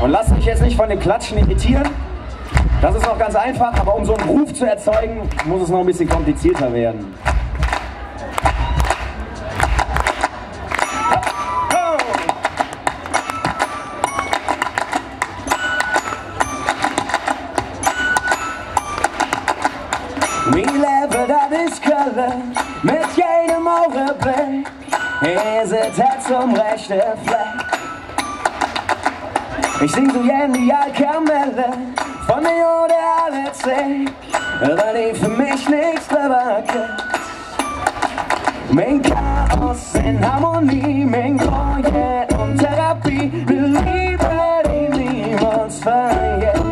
Und lasst euch jetzt nicht von dem Klatschen irritieren. Das ist noch ganz einfach, aber um so einen Ruf zu erzeugen, muss es noch ein bisschen komplizierter werden. We leben, das ist Köln, mit jedem Augenblick. Hier sitzt er zum rechten Fleck. Ich sing so gern die Alkamelle von mir oder alle Zick, weil die für mich nichts verwackelt. Mein Chaos in Harmonie, mein Projekt und Therapie, die Liebe, die niemals vergeht.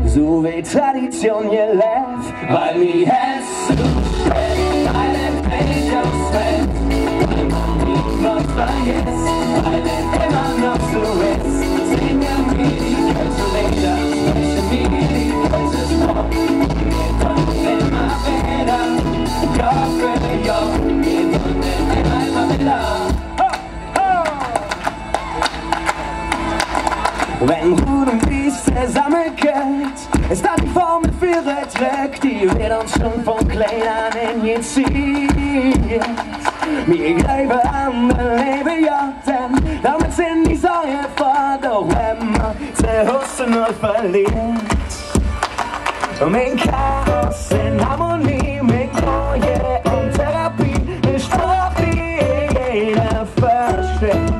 So wie Tradition gelebt, weil mir Herz zu schwer, weil es mich ausfällt, weil man niemals vergisst, weil es immer noch so ist. Singen mir die ganze Lieder, sprechen mir die ganze Sport, wir tun immer wieder, Jahr für Jahr, wir tun immer wieder. Wenn Ruhe und Biest zusammenkommt, ist das die Formel für ein Trick, die wird uns schon von klein an injiziert. Wir glauben an den Leben, ja, denn damit sind die Sorgen fort, doch wenn man zu Hause nur verliert. Mein Chaos in Harmonie, mein Projekt und Therapie, eine Sprache, die jeder versteht.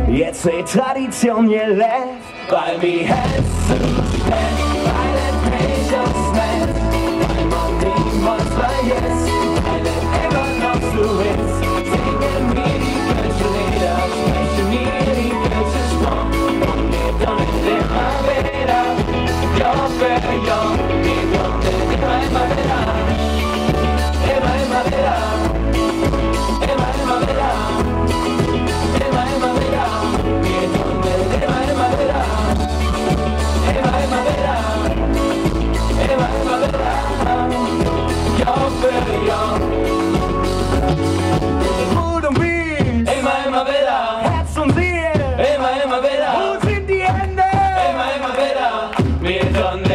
Jetzt wird Tradition gelebt, weil mir Herz zu schwer, weil es mich ausfällt, weil man niemals vergisst, weil es immer noch so ist. Singen mir die Kölsche Lieder, sprechen mir die Kölsche Sprache und wir tun es immer wieder, Jahr für Jahr, wir tun es immer wieder, immer wieder, immer wieder. Herz und Seele, immer wieder. Wo sind die Hände? Immer wieder. Wir tun es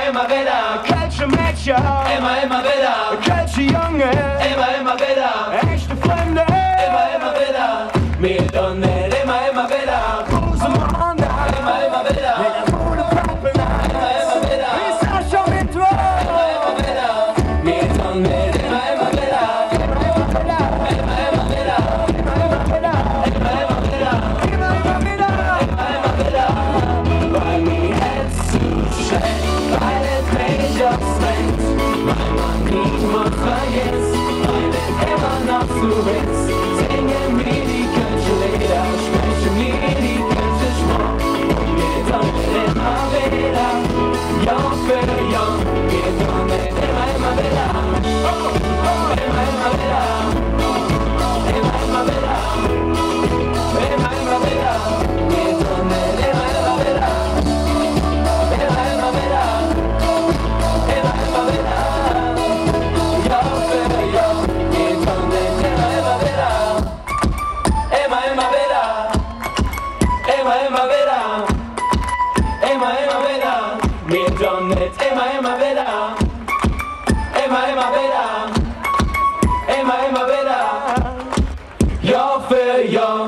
immer wieder. Kölsche Mädchen, immer wieder. Kölsche Junge, immer wieder. Echte Freunde, immer wieder. Wir tun es immer wieder. Busenmann, immer wieder. Mit der Bude Pappen, immer wieder. Ist das schon mit drauf? Immer wieder. Wir tun es immer wieder. Weil man niemals vergisst, weil es immer noch so ist. Singen mir die Kölsche Lieder, sprechen mir die Kölsche Sprache und wir tun es immer wieder, Jahr für Jahr, wir tun es immer wieder, immer wieder, immer wieder, immer wieder, wir tun es immer wieder. Wir tun es immer wieder, immer wieder, Jahr für Jahr.